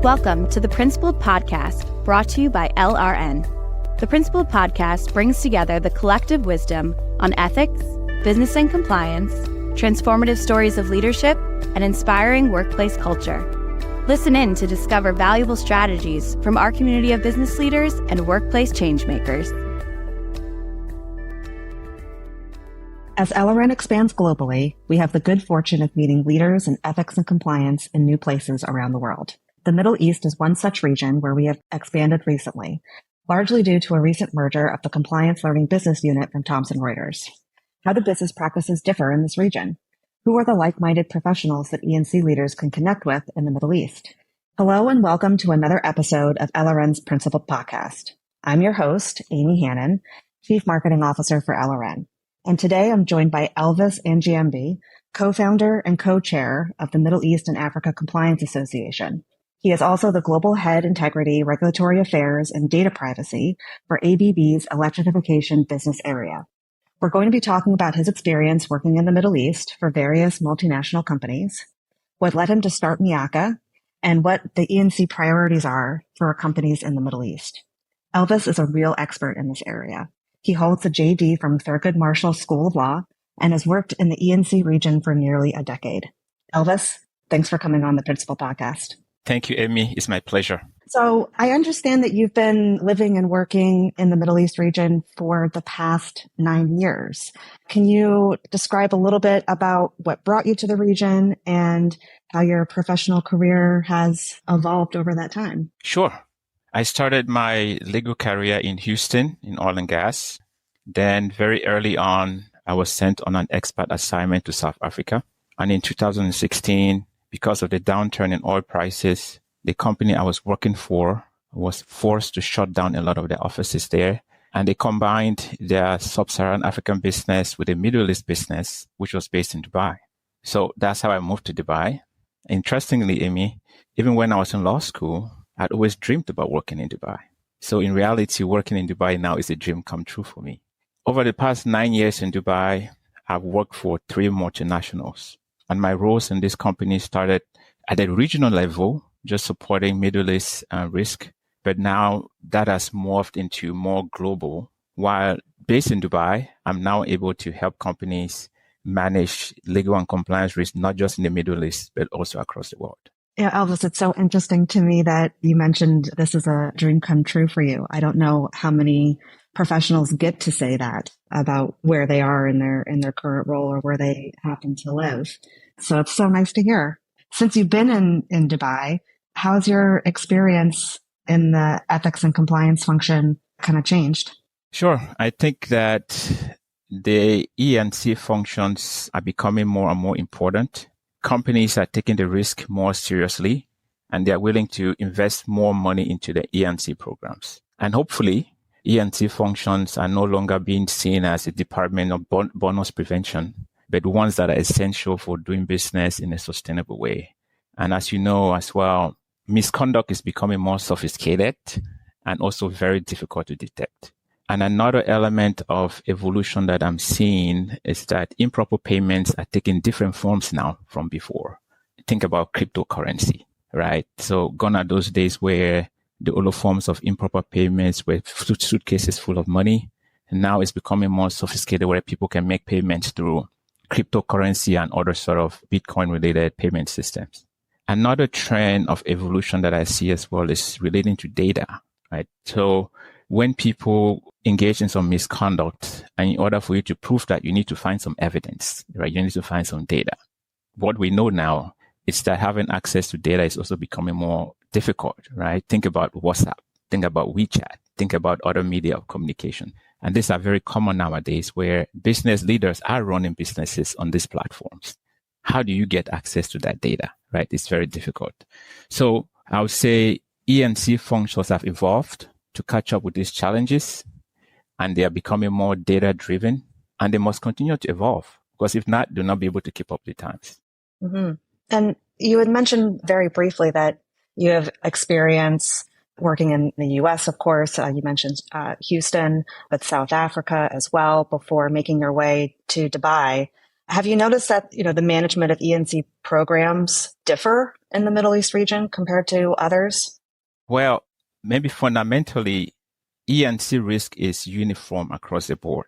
Welcome to the Principled Podcast, brought to you by LRN. The Principled Podcast brings together the collective wisdom on ethics, business and compliance, transformative stories of leadership, and inspiring workplace culture. Listen in to discover valuable strategies from our community of business leaders and workplace changemakers. As LRN expands globally, we have the good fortune of meeting leaders in ethics and compliance in new places around the world. The Middle East is one such region where we have expanded recently, largely due to a recent merger of the Compliance Learning Business Unit from Thomson Reuters. How do business practices differ in this region? Who are the like-minded professionals that E&C leaders can connect with in the Middle East? Hello and welcome to another episode of LRN's Principled Podcast. I'm your host, Amy Hannon, Chief Marketing Officer for LRN. And today I'm joined by Elvis Angiambi, co-founder and co-chair of the Middle East and Africa Compliance Association. He is also the Global Head Integrity, Regulatory Affairs, and Data Privacy for ABB's Electrification Business Area. We're going to be talking about his experience working in the Middle East for various multinational companies, what led him to start MECA, and what the E&C priorities are for companies in the Middle East. Elvis is a real expert in this area. He holds a JD from Thurgood Marshall School of Law and has worked in the E&C region for nearly a decade. Elvis, thanks for coming on the Principled Podcast. Thank you, Amy. It's my pleasure. So I understand that you've been living and working in the Middle East region for the past 9 years. Can you describe a little bit about what brought you to the region and how your professional career has evolved over that time? Sure. I started my legal career in Houston in oil and gas. Then very early on, I was sent on an expat assignment to South Africa. And in 2016, because of the downturn in oil prices, the company I was working for was forced to shut down a lot of their offices there. And they combined their sub-Saharan African business with the Middle East business, which was based in Dubai. So that's how I moved to Dubai. Interestingly, Amy, even when I was in law school, I'd always dreamed about working in Dubai. So in reality, working in Dubai now is a dream come true for me. Over the past 9 years in Dubai, I've worked for 3 multinationals. And my roles in this company started at a regional level, just supporting Middle East risk. But now that has morphed into more global. While based in Dubai, I'm now able to help companies manage legal and compliance risk, not just in the Middle East, but also across the world. Yeah, Elvis, it's so interesting to me that you mentioned this is a dream come true for you. I don't know how many professionals get to say that about where they are in their current role or where they happen to live. So it's so nice to hear. Since you've been in Dubai, how's your experience in the ethics and compliance function kind of changed? Sure. I think that the E&C functions are becoming more and more important. Companies are taking the risk more seriously, and they are willing to invest more money into the E&C programs. And hopefully, E&C functions are no longer being seen as a department of bonus prevention, but ones that are essential for doing business in a sustainable way. And as you know as well, misconduct is becoming more sophisticated and also very difficult to detect. And another element of evolution that I'm seeing is that improper payments are taking different forms now from before. Think about cryptocurrency, right? So gone are those days where the older forms of improper payments were suitcases full of money. And now it's becoming more sophisticated where people can make payments through cryptocurrency and other sort of Bitcoin-related payment systems. Another trend of evolution that I see as well is relating to data, right? So when people engage in some misconduct, and in order for you to prove that, you need to find some evidence, right? You need to find some data. What we know now is that having access to data is also becoming more difficult, right? Think about WhatsApp, think about WeChat, think about other media of communication. And these are very common nowadays where business leaders are running businesses on these platforms. How do you get access to that data, right? It's very difficult. So I would say E&C functions have evolved to catch up with these challenges, and they are becoming more data-driven, and they must continue to evolve, because if not, they'll not be able to keep up with the times. Mm-hmm. And you had mentioned very briefly that you have experience working in the U.S., of course. You mentioned Houston, but South Africa as well before making your way to Dubai. Have you noticed that, the management of E&C programs differ in the Middle East region compared to others? Well, maybe fundamentally, E&C risk is uniform across the board,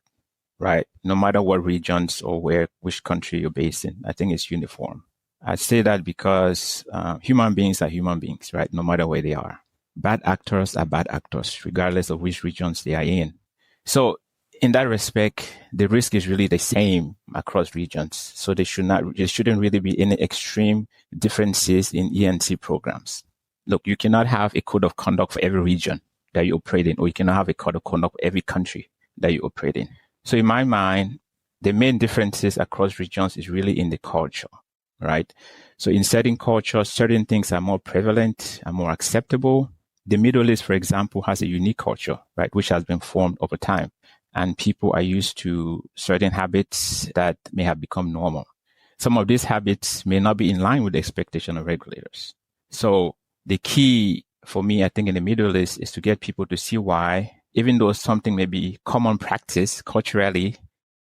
right? No matter what regions or which country you're based in, I think it's uniform. I say that because human beings are human beings, right? No matter where they are. Bad actors are bad actors, regardless of which regions they are in. So in that respect, the risk is really the same across regions. So there shouldn't really be any extreme differences in E&C programs. Look, you cannot have a code of conduct for every region that you operate in, or you cannot have a code of conduct for every country that you operate in. So in my mind, the main differences across regions is really in the culture, right? So in certain cultures, certain things are more prevalent and more acceptable. The Middle East, for example, has a unique culture, right, which has been formed over time. And people are used to certain habits that may have become normal. Some of these habits may not be in line with the expectation of regulators. So the key for me, I think, in the Middle East is to get people to see why, even though something may be common practice culturally,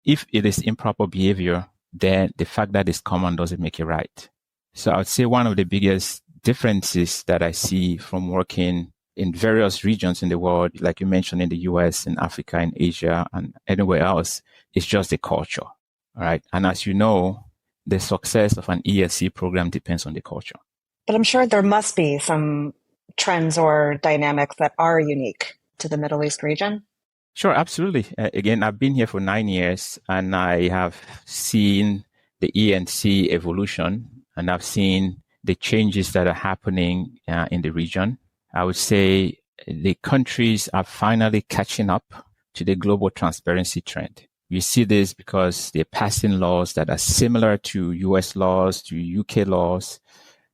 if it is improper behavior, then the fact that it's common doesn't make it right. So I would say one of the biggest differences that I see from working in various regions in the world, like you mentioned, in the US, in Africa, in Asia, and anywhere else, is just the culture. All right. And as you know, the success of an ESC program depends on the culture. But I'm sure there must be some trends or dynamics that are unique to the Middle East region. Sure, absolutely. Again, I've been here for 9 years and I have seen the ENC evolution, and I've seen the changes that are happening in the region. I would say the countries are finally catching up to the global transparency trend. We see this because they're passing laws that are similar to US laws, to UK laws,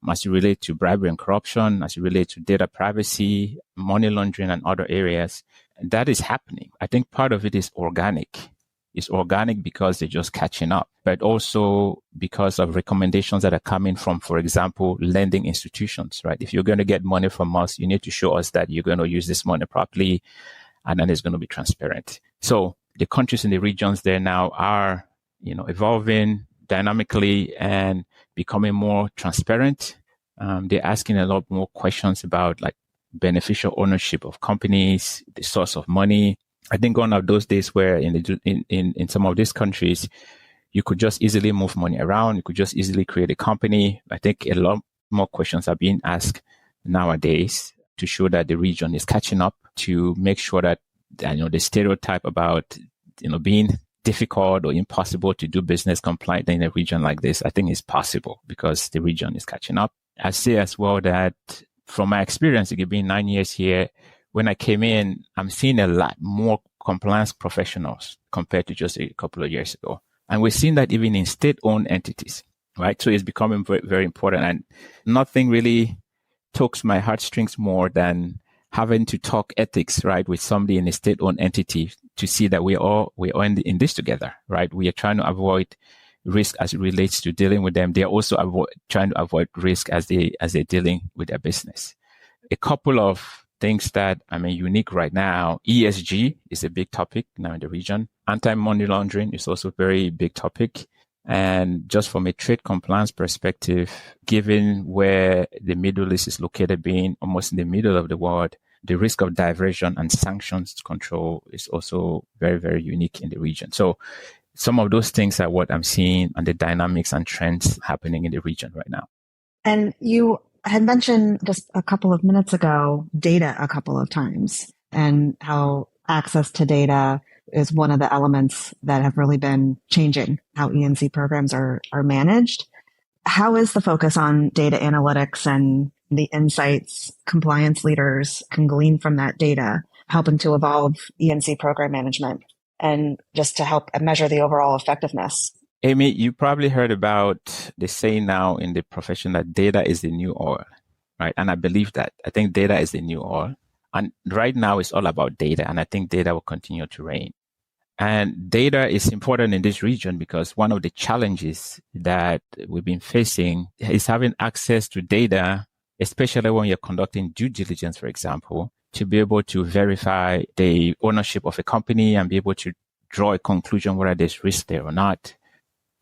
as it relates to bribery and corruption, as it relates to data privacy, money laundering, and other areas. And that is happening. I think part of it is organic. It's organic because they're just catching up, but also because of recommendations that are coming from, for example, lending institutions, right? If you're going to get money from us, you need to show us that you're going to use this money properly, and then it's going to be transparent. So the countries in the regions there now are, evolving dynamically and becoming more transparent. They're asking a lot more questions about like beneficial ownership of companies, the source of money. I think gone are those days where in some of these countries, you could just easily move money around. You could just easily create a company. I think a lot more questions are being asked nowadays to show that the region is catching up, to make sure that, the stereotype about, being difficult or impossible to do business compliant in a region like this, I think is possible because the region is catching up. I say as well that from my experience, it being 9 years here, when I came in, I'm seeing a lot more compliance professionals compared to just a couple of years ago. And we're seeing that even in state-owned entities, right? So it's becoming very, very important. And nothing really tugs my heartstrings more than having to talk ethics, right, with somebody in a state-owned entity to see that we're all in this together, right? We are trying to avoid risk as it relates to dealing with them. They're also trying to avoid risk as they're dealing with their business. A couple of things that are unique right now. ESG is a big topic now in the region. Anti-money laundering is also a very big topic. And just from a trade compliance perspective, given where the Middle East is located, being almost in the middle of the world, the risk of diversion and sanctions control is also very, very unique in the region. So some of those things are what I'm seeing and the dynamics and trends happening in the region right now. And you had mentioned just a couple of minutes ago, data a couple of times, and how access to data is one of the elements that have really been changing how ENC programs are managed. How is the focus on data analytics and the insights compliance leaders can glean from that data, helping to evolve ENC program management and just to help measure the overall effectiveness? Amy, you probably heard about the saying now in the profession that data is the new oil, right? And I believe that. I think data is the new oil. And right now it's all about data. And I think data will continue to reign. And data is important in this region because one of the challenges that we've been facing is having access to data, especially when you're conducting due diligence, for example, to be able to verify the ownership of a company and be able to draw a conclusion whether there's risk there or not.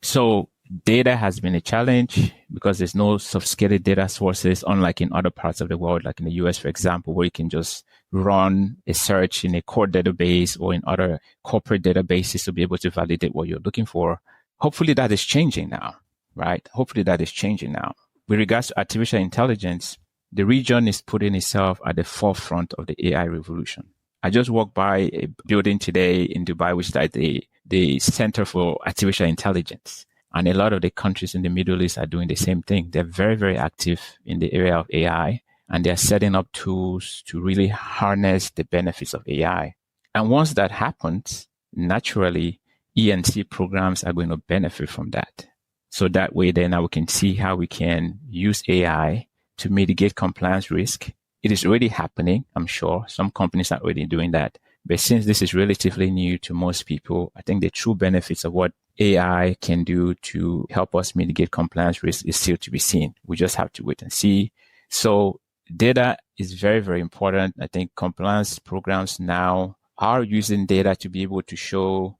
So data has been a challenge because there's no sophisticated data sources, unlike in other parts of the world, like in the US, for example, where you can just run a search in a core database or in other corporate databases to be able to validate what you're looking for. Hopefully that is changing now, right? Hopefully that is changing now. With regards to artificial intelligence, the region is putting itself at the forefront of the AI revolution. I just walked by a building today in Dubai, which is like the Center for Artificial Intelligence. And a lot of the countries in the Middle East are doing the same thing. They're very, very active in the area of AI, and they're setting up tools to really harness the benefits of AI. And once that happens, naturally, E&C programs are going to benefit from that. So that way, then now we can see how we can use AI to mitigate compliance risk. It is already happening, I'm sure. Some companies are already doing that. But since this is relatively new to most people, I think the true benefits of what AI can do to help us mitigate compliance risk is still to be seen. We just have to wait and see. So data is very, very important. I think compliance programs now are using data to be able to show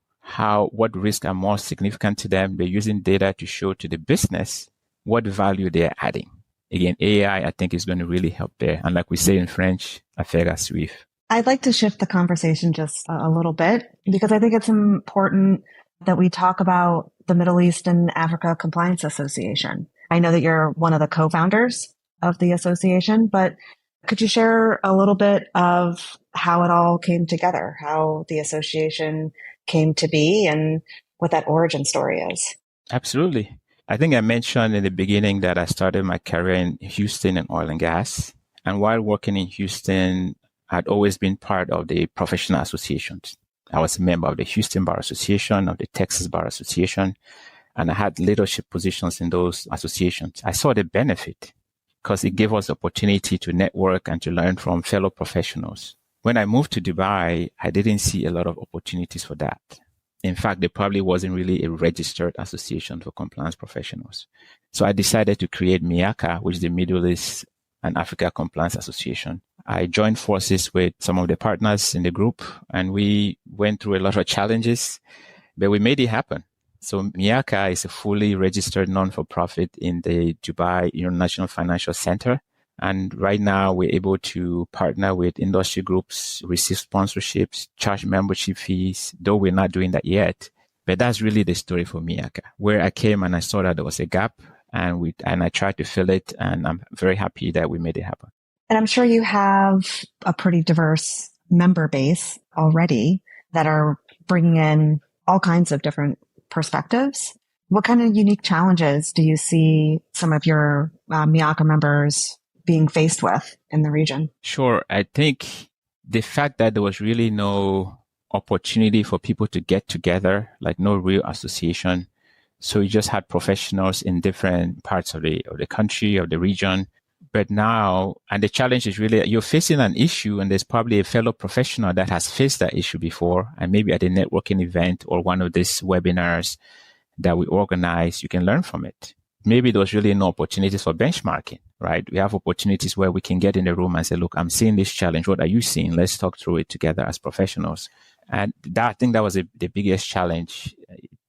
what risks are more significant to them. They're using data to show to the business what value they're adding. Again, AI, I think, is going to really help there. And like we say in French, affaire à suivre. I'd like to shift the conversation just a little bit because I think it's important that we talk about the Middle East and Africa Compliance Association. I know that you're one of the co-founders of the association, but could you share a little bit of how it all came together, how the association came to be and what that origin story is? Absolutely. I think I mentioned in the beginning that I started my career in Houston in oil and gas. And while working in Houston, I'd always been part of the professional associations. I was a member of the Houston Bar Association, of the Texas Bar Association, and I had leadership positions in those associations. I saw the benefit because it gave us opportunity to network and to learn from fellow professionals. When I moved to Dubai, I didn't see a lot of opportunities for that. In fact, there probably wasn't really a registered association for compliance professionals. So I decided to create MECA, which is the Middle East and Africa Compliance Association. I joined forces with some of the partners in the group, and we went through a lot of challenges, but we made it happen. So MECA is a fully registered non-for-profit in the Dubai International Financial Center. And right now we're able to partner with industry groups, receive sponsorships, charge membership fees, though we're not doing that yet. But that's really the story for MECA, where I came and I saw that there was a gap and I tried to fill it. And I'm very happy that we made it happen. And I'm sure you have a pretty diverse member base already that are bringing in all kinds of different perspectives. What kind of unique challenges do you see some of your MECA members being faced with in the region? Sure. I think the fact that there was really no opportunity for people to get together, like no real association. So you just had professionals in different parts of the country, of the region. But now, and the challenge is really you're facing an issue and there's probably a fellow professional that has faced that issue before. And maybe at a networking event or one of these webinars that we organize, you can learn from it. Maybe there was really no opportunities for benchmarking, right? We have opportunities where we can get in the room and say, look, I'm seeing this challenge. What are you seeing? Let's talk through it together as professionals. And I think that was the biggest challenge,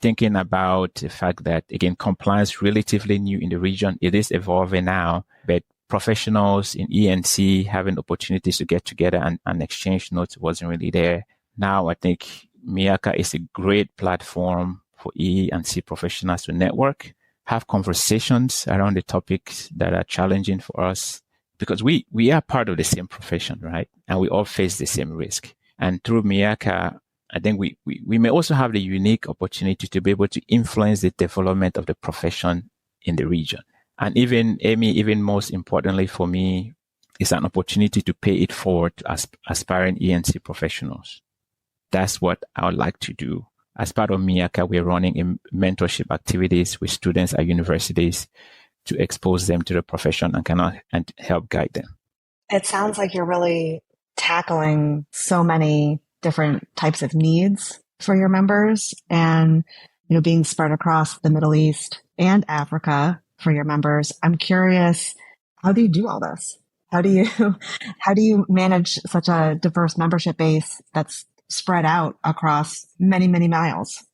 thinking about the fact that, again, compliance relatively new in the region. It is evolving now, but professionals in E&C having opportunities to get together and exchange notes wasn't really there. Now, I think MECA is a great platform for E&C professionals to network, have conversations around the topics that are challenging for us, because we are part of the same profession, right? And we all face the same risk. And through MECA, I think we may also have the unique opportunity to be able to influence the development of the profession in the region. And even most importantly for me, is an opportunity to pay it forward to aspiring E&C professionals. That's what I would like to do. As part of MECA, we're running mentorship activities with students at universities to expose them to the profession and help guide them. It sounds like you're really tackling so many different types of needs for your members and, being spread across the Middle East and Africa for your members. I'm curious, how do you do all this? How do you manage such a diverse membership base that's spread out across many, many miles?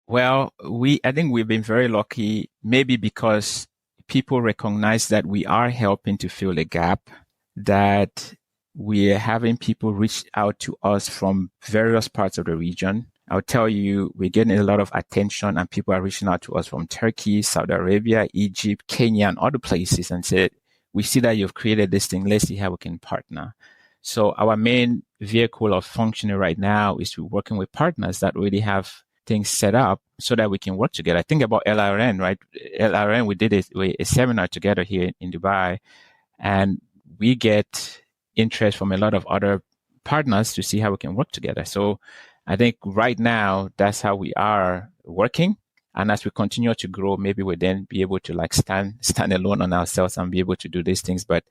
Well, I think we've been very lucky, maybe because people recognize that we are helping to fill a gap, that we are having people reach out to us from various parts of the region. I'll tell you, we're getting a lot of attention and people are reaching out to us from Turkey, Saudi Arabia, Egypt, Kenya, and other places and said, we see that you've created this thing. Let's see how we can partner. So our main vehicle of functioning right now is to working with partners that already have things set up so that we can work together. Think about LRN, right? LRN, we did a seminar together here in Dubai, and we get interest from a lot of other partners to see how we can work together. So I think right now, that's how we are working. And as we continue to grow, maybe we'll then be able to like stand alone on ourselves and be able to do these things. But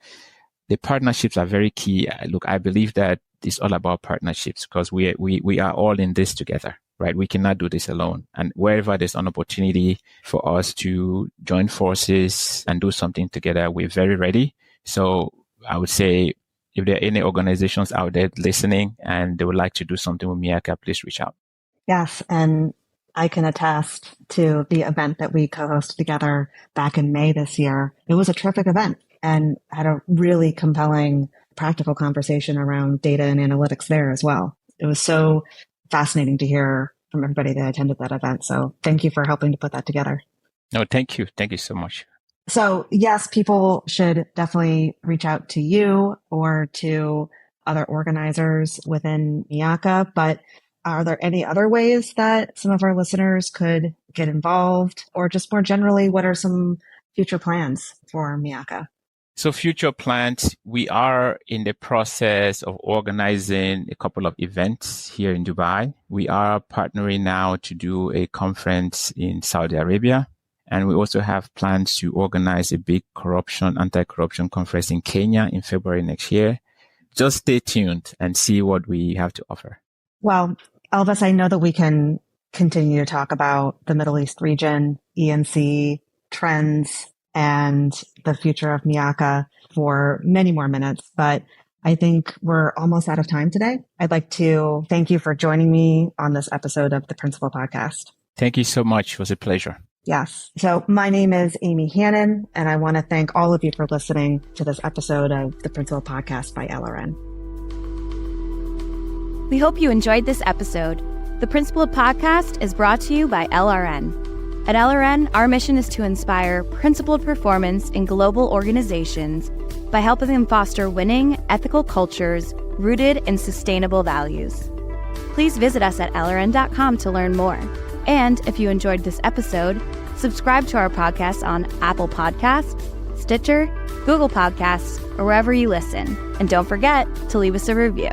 the partnerships are very key. Look, I believe that it's all about partnerships because we are all in this together, right? We cannot do this alone. And wherever there's an opportunity for us to join forces and do something together, we're very ready. So I would say if there are any organizations out there listening and they would like to do something with MECA, please reach out. Yes. And I can attest to the event that we co-hosted together back in May this year. It was a terrific event and had a really compelling practical conversation around data and analytics there as well. It was so fascinating to hear from everybody that attended that event. So thank you for helping to put that together. No, thank you. Thank you so much. So yes, people should definitely reach out to you or to other organizers within MECA, but are there any other ways that some of our listeners could get involved, or just more generally, what are some future plans for MECA? So future plans, we are in the process of organizing a couple of events here in Dubai. We are partnering now to do a conference in Saudi Arabia. And we also have plans to organize a big anti-corruption conference in Kenya in February next year. Just stay tuned and see what we have to offer. Well, Elvis, I know that we can continue to talk about the Middle East region, ENC, trends, and the future of MECA for many more minutes, but I think we're almost out of time today. I'd like to thank you for joining me on this episode of the Principal Podcast. Thank you so much. It was a pleasure. Yes. So my name is Amy Hannon, and I want to thank all of you for listening to this episode of the Principal Podcast by LRN. We hope you enjoyed this episode. The Principal Podcast is brought to you by LRN. At LRN, our mission is to inspire principled performance in global organizations by helping them foster winning, ethical cultures rooted in sustainable values. Please visit us at LRN.com to learn more. And if you enjoyed this episode, subscribe to our podcast on Apple Podcasts, Stitcher, Google Podcasts, or wherever you listen. And don't forget to leave us a review.